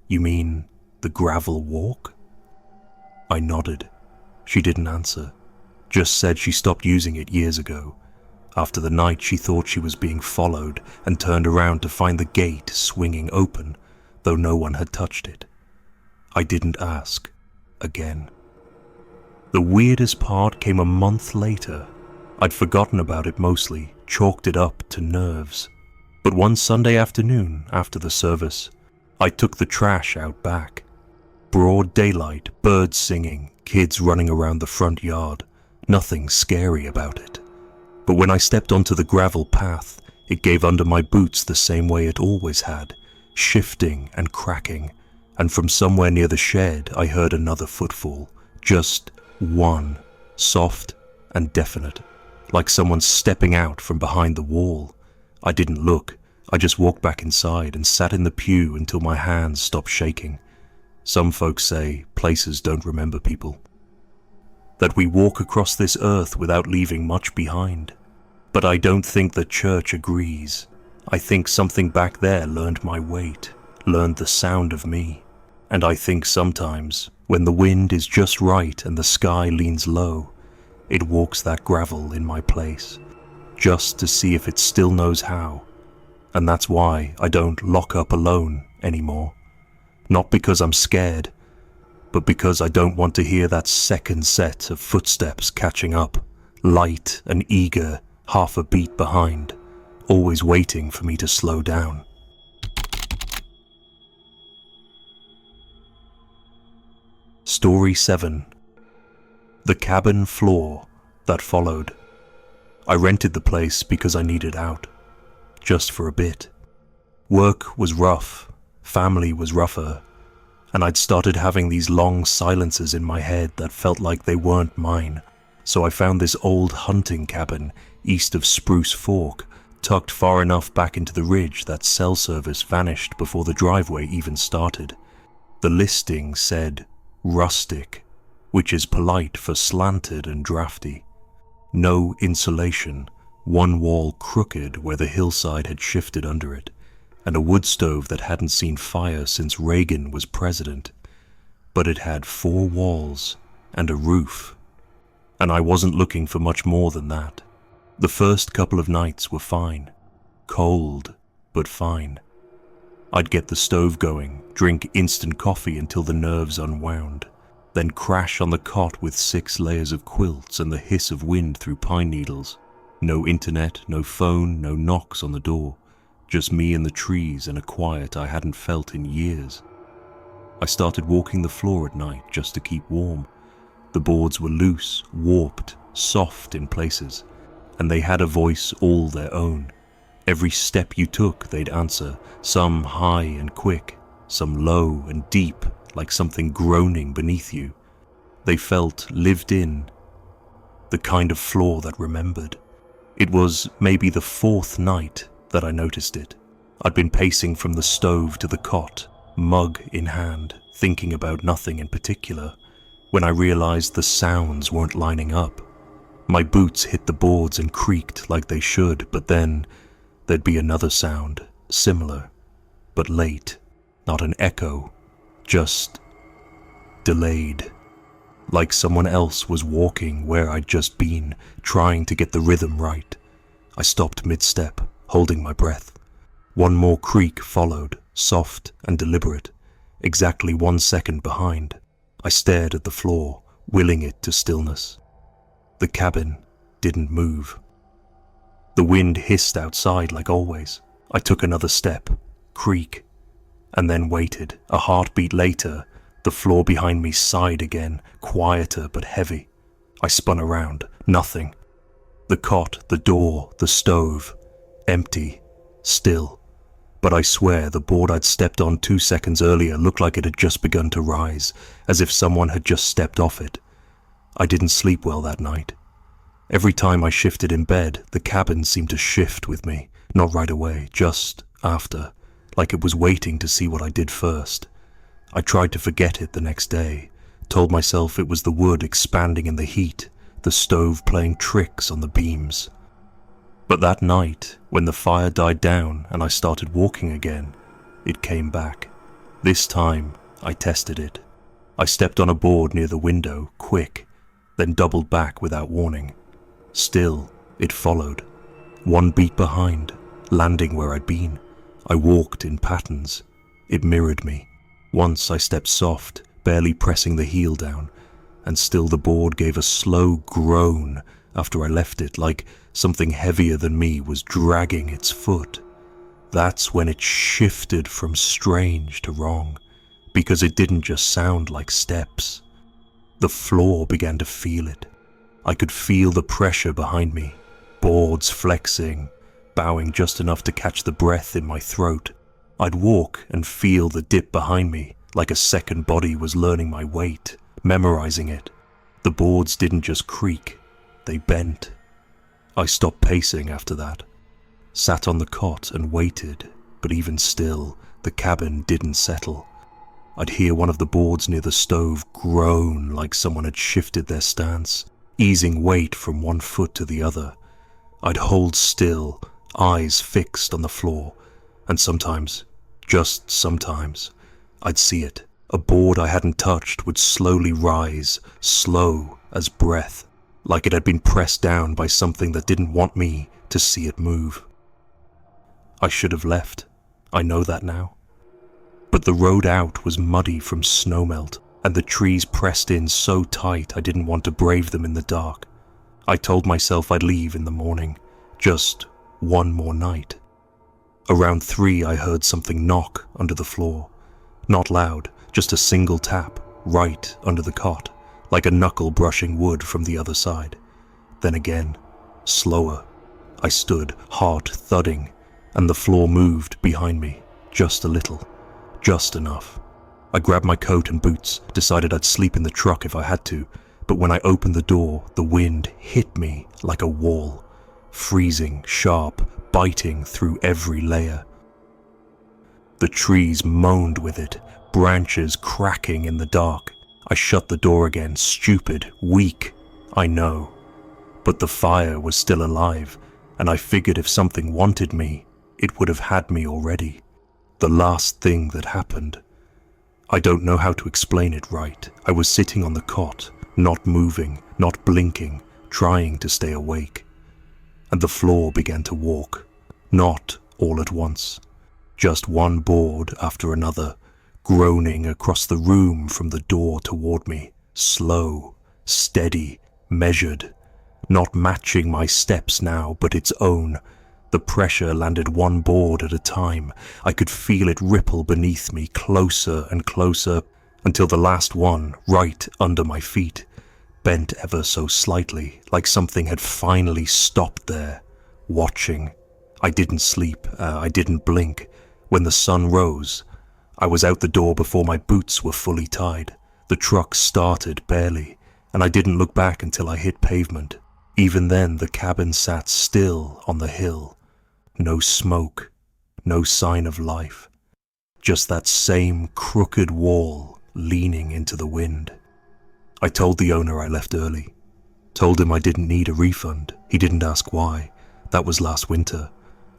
"You mean the gravel walk?" I nodded. She didn't answer, just said she stopped using it years ago. After the night she thought she was being followed and turned around to find the gate swinging open, though no one had touched it. I didn't ask again. The weirdest part came a month later. I'd forgotten about it mostly, chalked it up to nerves. But one Sunday afternoon, after the service, I took the trash out back. Broad daylight, birds singing, kids running around the front yard. Nothing scary about it. But when I stepped onto the gravel path, it gave under my boots the same way it always had, shifting and cracking. And from somewhere near the shed, I heard another footfall. Just one, soft and definite, like someone stepping out from behind the wall. I didn't look. I just walked back inside and sat in the pew until my hands stopped shaking. Some folks say places don't remember people, that we walk across this earth without leaving much behind. But I don't think the church agrees. I think something back there learned my weight, learned the sound of me. And I think sometimes, when the wind is just right and the sky leans low, it walks that gravel in my place, just to see if it still knows how. And that's why I don't lock up alone anymore. Not because I'm scared, but because I don't want to hear that second set of footsteps catching up, light and eager, half a beat behind, always waiting for me to slow down. Story 7. The cabin floor that followed. I rented the place because I needed out, just for a bit. Work was rough, family was rougher, and I'd started having these long silences in my head that felt like they weren't mine. So I found this old hunting cabin east of Spruce Fork, tucked far enough back into the ridge that cell service vanished before the driveway even started. The listing said rustic, which is polite for slanted and drafty. No insulation, one wall crooked where the hillside had shifted under it, and a wood stove that hadn't seen fire since Reagan was president. But it had 4 walls and a roof, and I wasn't looking for much more than that. The first couple of nights were fine. Cold, but fine. I'd get the stove going, drink instant coffee until the nerves unwound, then crash on the cot with 6 layers of quilts and the hiss of wind through pine needles. No internet, no phone, no knocks on the door. Just me and the trees and a quiet I hadn't felt in years. I started walking the floor at night just to keep warm. The boards were loose, warped, soft in places, and they had a voice all their own. Every step you took they'd answer, some high and quick, some low and deep, like something groaning beneath you. They felt lived in, the kind of floor that remembered. It was maybe the 4th night that I noticed it. I'd been pacing from the stove to the cot, mug in hand, thinking about nothing in particular, when I realized the sounds weren't lining up. My boots hit the boards and creaked like they should, but then there'd be another sound, similar, but late, not an echo, just delayed, like someone else was walking where I'd just been, trying to get the rhythm right. I stopped mid-step, holding my breath. One more creak followed, soft and deliberate, exactly 1 second behind. I stared at the floor, willing it to stillness. The cabin didn't move. The wind hissed outside like always. I took another step, creak, and then waited. A heartbeat later, the floor behind me sighed again, quieter but heavy. I spun around, nothing. The cot, the door, the stove, empty, still. But I swear the board I'd stepped on 2 seconds earlier looked like it had just begun to rise, as if someone had just stepped off it. I didn't sleep well that night. Every time I shifted in bed, the cabin seemed to shift with me, not right away, just after, like it was waiting to see what I did first. I tried to forget it the next day, told myself it was the wood expanding in the heat, the stove playing tricks on the beams. But that night, when the fire died down and I started walking again, it came back. This time, I tested it. I stepped on a board near the window, quick, then doubled back without warning. Still, it followed. 1 beat behind, landing where I'd been. I walked in patterns. It mirrored me. Once I stepped soft, barely pressing the heel down, and still the board gave a slow groan after I left it, like something heavier than me was dragging its foot. That's when it shifted from strange to wrong, because it didn't just sound like steps. The floor began to feel it. I could feel the pressure behind me, boards flexing, bowing just enough to catch the breath in my throat. I'd walk and feel the dip behind me, like a second body was learning my weight, memorizing it. The boards didn't just creak, they bent. I stopped pacing after that, sat on the cot and waited, but even still, the cabin didn't settle. I'd hear one of the boards near the stove groan like someone had shifted their stance, easing weight from one foot to the other. I'd hold still, eyes fixed on the floor, and sometimes, just sometimes, I'd see it. A board I hadn't touched would slowly rise, slow as breath, like it had been pressed down by something that didn't want me to see it move. I should have left. I know that now. But the road out was muddy from snowmelt, and the trees pressed in so tight I didn't want to brave them in the dark. I told myself I'd leave in the morning, just one more night. Around 3 I heard something knock under the floor. Not loud, just a single tap, right under the cot, like a knuckle brushing wood from the other side. Then again, slower. I stood, heart thudding, and the floor moved behind me, just a little, just enough. I grabbed my coat and boots, decided I'd sleep in the truck if I had to, but when I opened the door, the wind hit me like a wall, freezing, sharp, biting through every layer. The trees moaned with it, branches cracking in the dark. I shut the door again, stupid, weak, I know. But the fire was still alive, and I figured if something wanted me, it would have had me already. The last thing that happened. I don't know how to explain it right. I was sitting on the cot, not moving, not blinking, trying to stay awake. And the floor began to walk, not all at once. Just one board after another, groaning across the room from the door toward me, slow, steady, measured, not matching my steps now, but its own. The pressure landed one board at a time. I could feel it ripple beneath me, closer and closer, until the last one, right under my feet, bent ever so slightly, like something had finally stopped there, watching. I didn't sleep, I didn't blink. When the sun rose, I was out the door before my boots were fully tied. The truck started barely, and I didn't look back until I hit pavement. Even then, the cabin sat still on the hill. No smoke, no sign of life. Just that same crooked wall leaning into the wind. I told the owner I left early. Told him I didn't need a refund. He didn't ask why. That was last winter.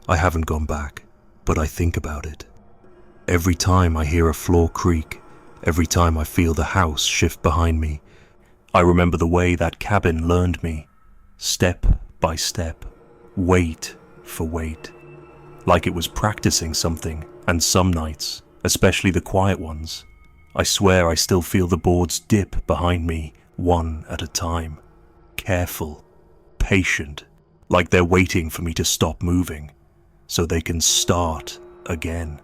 I haven't gone back, but I think about it. Every time I hear a floor creak, every time I feel the house shift behind me, I remember the way that cabin learned me, step by step, weight for weight, like it was practicing something. And some nights, especially the quiet ones, I swear I still feel the boards dip behind me, one at a time, careful, patient, like they're waiting for me to stop moving, so they can start again.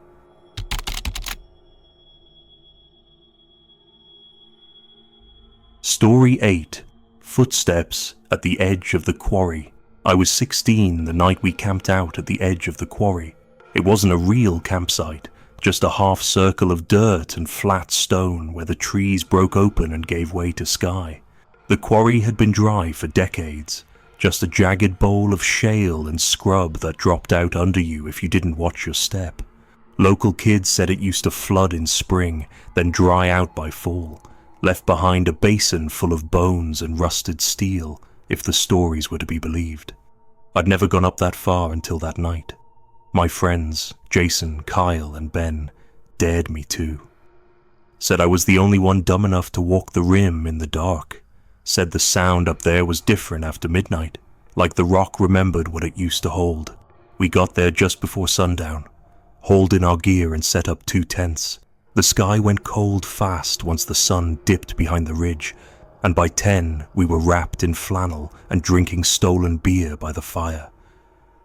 Story 8. Footsteps at the edge of the quarry. I was 16 the night we camped out at the edge of the quarry. It wasn't a real campsite, just a half circle of dirt and flat stone where the trees broke open and gave way to sky. The quarry had been dry for decades, just a jagged bowl of shale and scrub that dropped out under you if you didn't watch your step. Local kids said it used to flood in spring, then dry out by fall, left behind a basin full of bones and rusted steel, if the stories were to be believed. I'd never gone up that far until that night. My friends, Jason, Kyle, and Ben, dared me to. Said I was the only one dumb enough to walk the rim in the dark. Said the sound up there was different after midnight, like the rock remembered what it used to hold. We got there just before sundown, hauled in our gear and set up 2 tents. The sky went cold fast once the sun dipped behind the ridge, and by 10 we were wrapped in flannel and drinking stolen beer by the fire.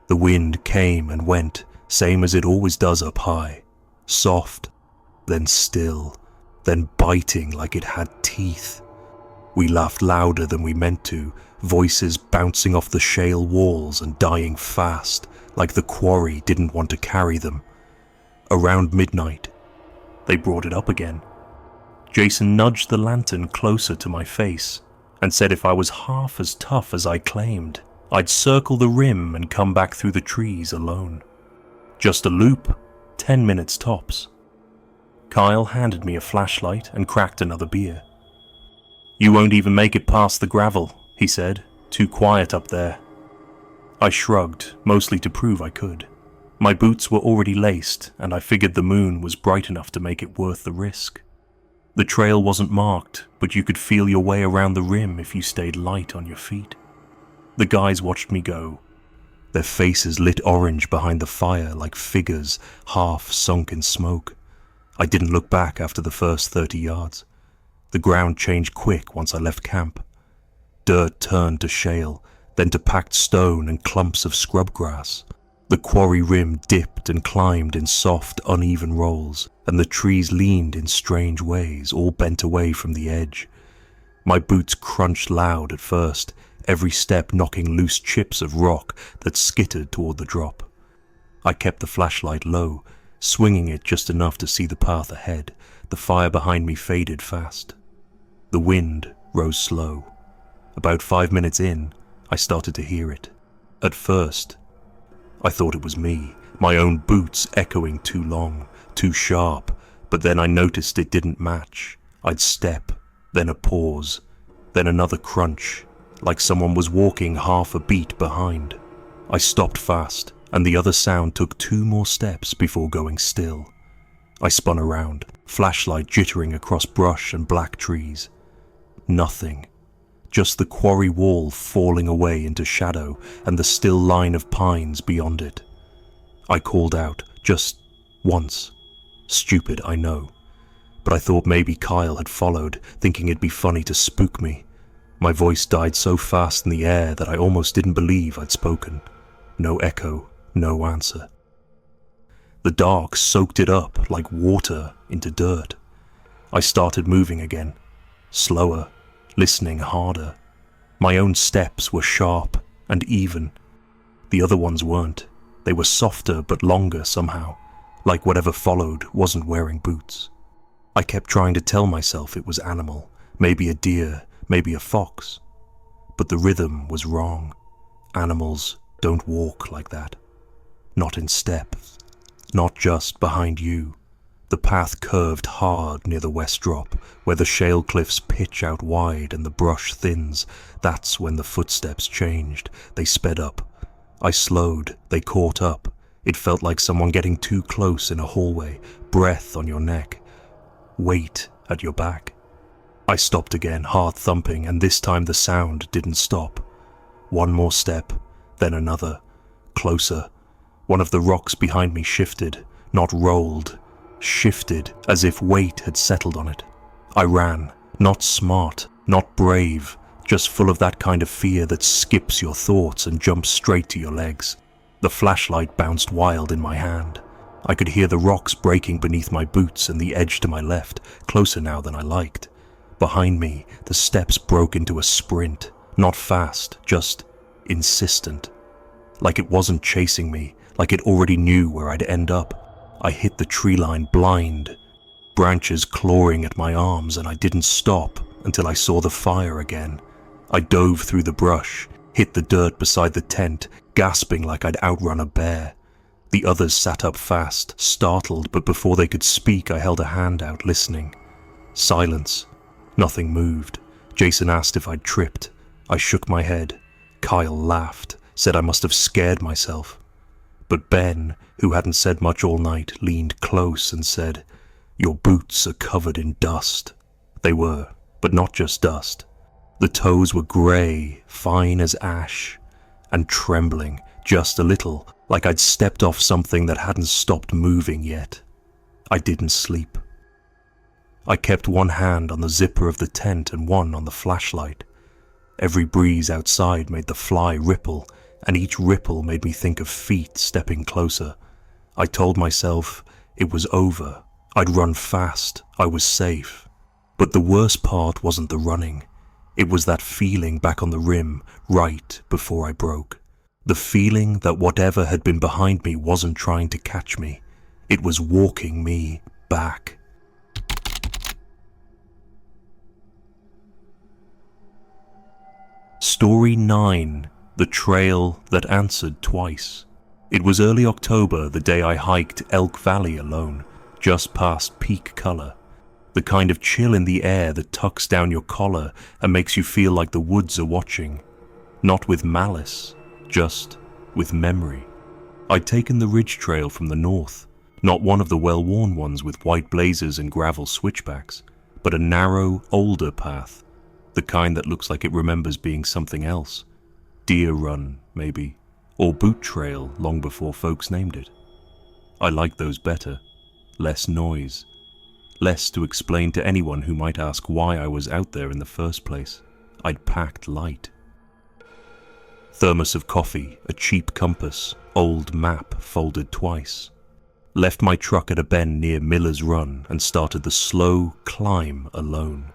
The wind came and went, same as it always does up high, soft, then still, then biting like it had teeth. We laughed louder than we meant to, voices bouncing off the shale walls and dying fast, like the quarry didn't want to carry them. Around midnight, they brought it up again. Jason nudged the lantern closer to my face and said if I was half as tough as I claimed, I'd circle the rim and come back through the trees alone. Just a loop, 10 minutes tops. Kyle handed me a flashlight and cracked another beer. "You won't even make it past the gravel," he said. "Too quiet up there." I shrugged, mostly to prove I could. My boots were already laced, and I figured the moon was bright enough to make it worth the risk. The trail wasn't marked, but you could feel your way around the rim if you stayed light on your feet. The guys watched me go, their faces lit orange behind the fire like figures half sunk in smoke. I didn't look back after the first 30 yards. The ground changed quick once I left camp. Dirt turned to shale, then to packed stone and clumps of scrub grass. The quarry rim dipped and climbed in soft, uneven rolls, and the trees leaned in strange ways, all bent away from the edge. My boots crunched loud at first, every step knocking loose chips of rock that skittered toward the drop. I kept the flashlight low, swinging it just enough to see the path ahead. The fire behind me faded fast. The wind rose slow. About 5 minutes in, I started to hear it. At first, I thought it was me, my own boots echoing too long, too sharp, but then I noticed it didn't match. I'd step, then a pause, then another crunch, like someone was walking half a beat behind. I stopped fast, and the other sound took 2 more steps before going still. I spun around, flashlight jittering across brush and black trees. Nothing. Just the quarry wall falling away into shadow and the still line of pines beyond it. I called out, just once. Stupid, I know. But I thought maybe Kyle had followed, thinking it'd be funny to spook me. My voice died so fast in the air that I almost didn't believe I'd spoken. No echo, no answer. The dark soaked it up like water into dirt. I started moving again, slower, listening harder. My own steps were sharp and even. The other ones weren't. They were softer but longer somehow, like whatever followed wasn't wearing boots. I kept trying to tell myself it was animal, maybe a deer, maybe a fox. But the rhythm was wrong. Animals don't walk like that. Not in step. Not just behind you. The path curved hard near the west drop, where the shale cliffs pitch out wide and the brush thins. That's when the footsteps changed. They sped up. I slowed. They caught up. It felt like someone getting too close in a hallway, breath on your neck, weight at your back. I stopped again, heart thumping, and this time the sound didn't stop. 1 more step, then another, closer. One of the rocks behind me shifted, not rolled, shifted as if weight had settled on it. I ran, not smart, not brave, just full of that kind of fear that skips your thoughts and jumps straight to your legs. The flashlight bounced wild in my hand. I could hear the rocks breaking beneath my boots and the edge to my left, closer now than I liked. Behind me, the steps broke into a sprint, not fast, just insistent. Like it wasn't chasing me, like it already knew where I'd end up. I hit the tree line blind, branches clawing at my arms, and I didn't stop until I saw the fire again. I dove through the brush, hit the dirt beside the tent, gasping like I'd outrun a bear. The others sat up fast, startled, but before they could speak I held a hand out, listening. Silence. Nothing moved. Jason asked if I'd tripped. I shook my head. Kyle laughed, said I must have scared myself. But Ben, who hadn't said much all night, leaned close and said, "Your boots are covered in dust." They were, but not just dust. The toes were grey, fine as ash, and trembling, just a little, like I'd stepped off something that hadn't stopped moving yet. I didn't sleep. I kept one hand on the zipper of the tent and one on the flashlight. Every breeze outside made the fly ripple, and each ripple made me think of feet stepping closer. I told myself it was over. I'd run fast. I was safe. But the worst part wasn't the running. It was that feeling back on the rim, right before I broke. The feeling that whatever had been behind me wasn't trying to catch me. It was walking me back. Story 9. The Trail That Answered Twice. It was early October, the day I hiked Elk Valley alone, just past peak color. The kind of chill in the air that tucks down your collar and makes you feel like the woods are watching. Not with malice, just with memory. I'd taken the ridge trail from the north, not one of the well-worn ones with white blazers and gravel switchbacks, but a narrow, older path, the kind that looks like it remembers being something else. Deer Run, maybe, or Boot Trail long before folks named it. I liked those better. Less noise. Less to explain to anyone who might ask why I was out there in the first place. I'd packed light. Thermos of coffee, a cheap compass, old map folded twice. Left my truck at a bend near Miller's Run and started the slow climb alone.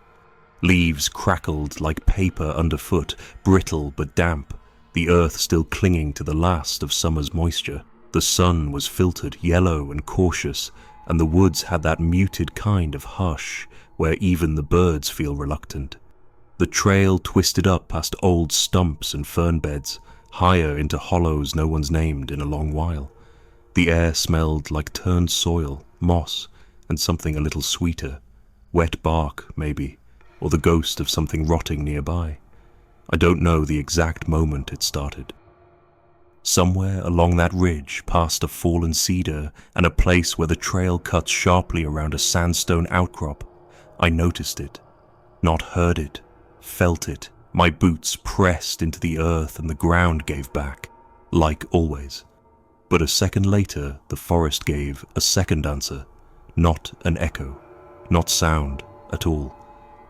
Leaves crackled like paper underfoot, brittle but damp, the earth still clinging to the last of summer's moisture. The sun was filtered yellow and cautious, and the woods had that muted kind of hush where even the birds feel reluctant. The trail twisted up past old stumps and fern beds, higher into hollows no one's named in a long while. The air smelled like turned soil, moss, and something a little sweeter. Wet bark, maybe, or the ghost of something rotting nearby. I don't know the exact moment it started. Somewhere along that ridge, past a fallen cedar and a place where the trail cuts sharply around a sandstone outcrop, I noticed it, not heard it, felt it. My boots pressed into the earth and the ground gave back, like always. But a second later, the forest gave a second answer, not an echo, not sound at all.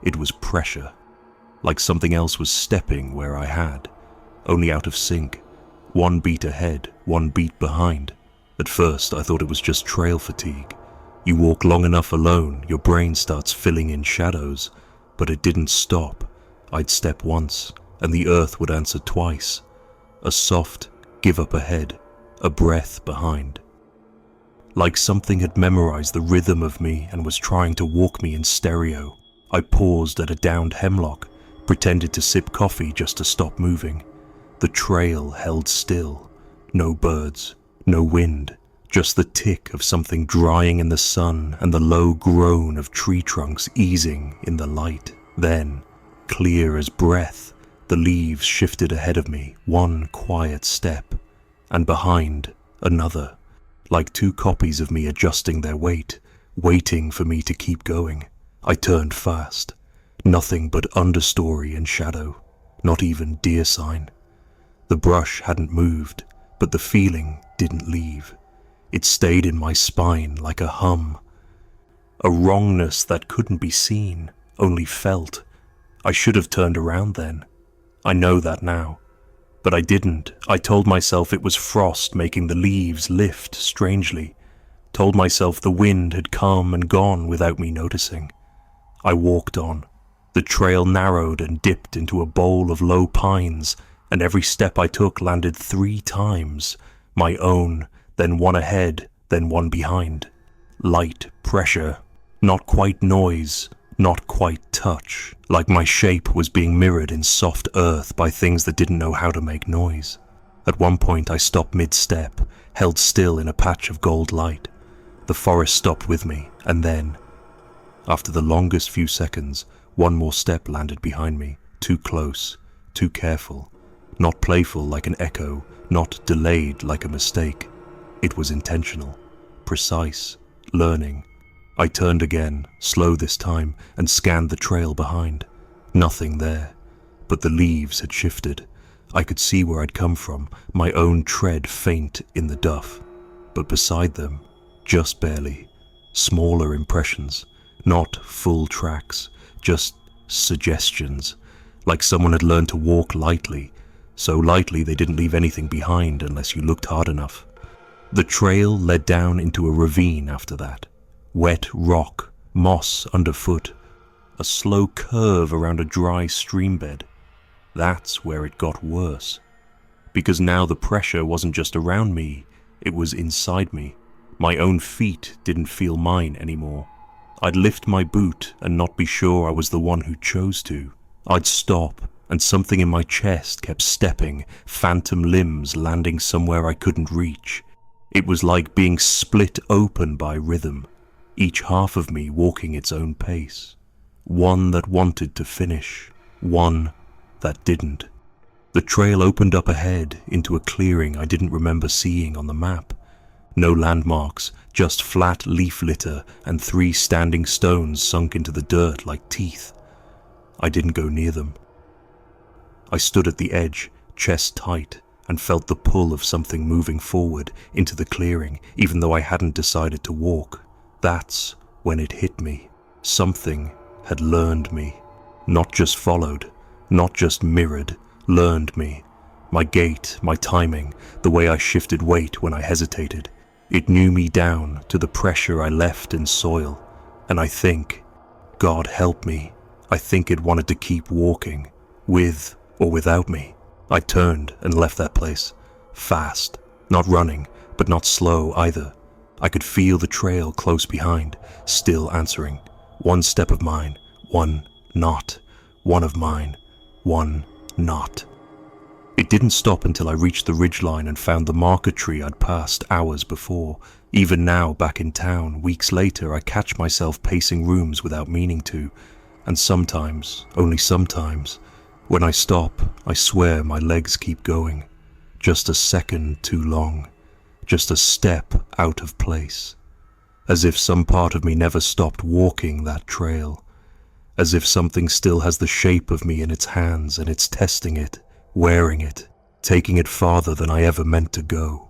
It was pressure, like something else was stepping where I had, only out of sync, one beat ahead, one beat behind. At first I thought it was just trail fatigue. You walk long enough alone, your brain starts filling in shadows, but it didn't stop. I'd step once, and the earth would answer twice. A soft give up ahead, a breath behind. Like something had memorized the rhythm of me and was trying to walk me in stereo. I paused at a downed hemlock, pretended to sip coffee just to stop moving. The trail held still. No birds, no wind, just the tick of something drying in the sun and the low groan of tree trunks easing in the light. Then, clear as breath, the leaves shifted ahead of me, one quiet step, and behind, another, like two copies of me adjusting their weight, waiting for me to keep going. I turned fast. Nothing but understory and shadow, not even deer sign. The brush hadn't moved, but the feeling didn't leave. It stayed in my spine like a hum. A wrongness that couldn't be seen, only felt. I should have turned around then. I know that now. But I didn't. I told myself it was frost making the leaves lift strangely. Told myself the wind had come and gone without me noticing. I walked on. The trail narrowed and dipped into a bowl of low pines, and every step I took landed 3 times. My own, then one ahead, then one behind. Light pressure, not quite noise, not quite touch, like my shape was being mirrored in soft earth by things that didn't know how to make noise. At one point I stopped mid-step, held still in a patch of gold light. The forest stopped with me, and then, after the longest few seconds, one more step landed behind me, too close, too careful, not playful like an echo, not delayed like a mistake. It was intentional, precise, learning. I turned again, slow this time, and scanned the trail behind. Nothing there, but the leaves had shifted. I could see where I'd come from, my own tread faint in the duff. But beside them, just barely, smaller impressions, not full tracks, just suggestions, like someone had learned to walk lightly, so lightly they didn't leave anything behind unless you looked hard enough. The trail led down into a ravine after that. Wet rock, moss underfoot, a slow curve around a dry stream bed. That's where it got worse. Because now the pressure wasn't just around me, it was inside me. My own feet didn't feel mine anymore. I'd lift my boot and not be sure I was the one who chose to. I'd stop, and something in my chest kept stepping, phantom limbs landing somewhere I couldn't reach. It was like being split open by rhythm, each half of me walking its own pace. One that wanted to finish, one that didn't. The trail opened up ahead into a clearing I didn't remember seeing on the map. No landmarks, just flat leaf litter and 3 standing stones sunk into the dirt like teeth. I didn't go near them. I stood at the edge, chest tight, and felt the pull of something moving forward into the clearing, even though I hadn't decided to walk. That's when it hit me. Something had learned me. Not just followed, not just mirrored, learned me. My gait, my timing, the way I shifted weight when I hesitated. It knew me down to the pressure I left in soil, and I think, God help me, I think it wanted to keep walking, with or without me. I turned and left that place, fast, not running, but not slow either. I could feel the trail close behind, still answering. One step of mine, one not. One of mine, one not. It didn't stop until I reached the ridgeline and found the marker tree I'd passed hours before. Even now, back in town, weeks later, I catch myself pacing rooms without meaning to. And sometimes, only sometimes, when I stop, I swear my legs keep going. Just a second too long. Just a step out of place. As if some part of me never stopped walking that trail. As if something still has the shape of me in its hands and it's testing it, wearing it, taking it farther than I ever meant to go.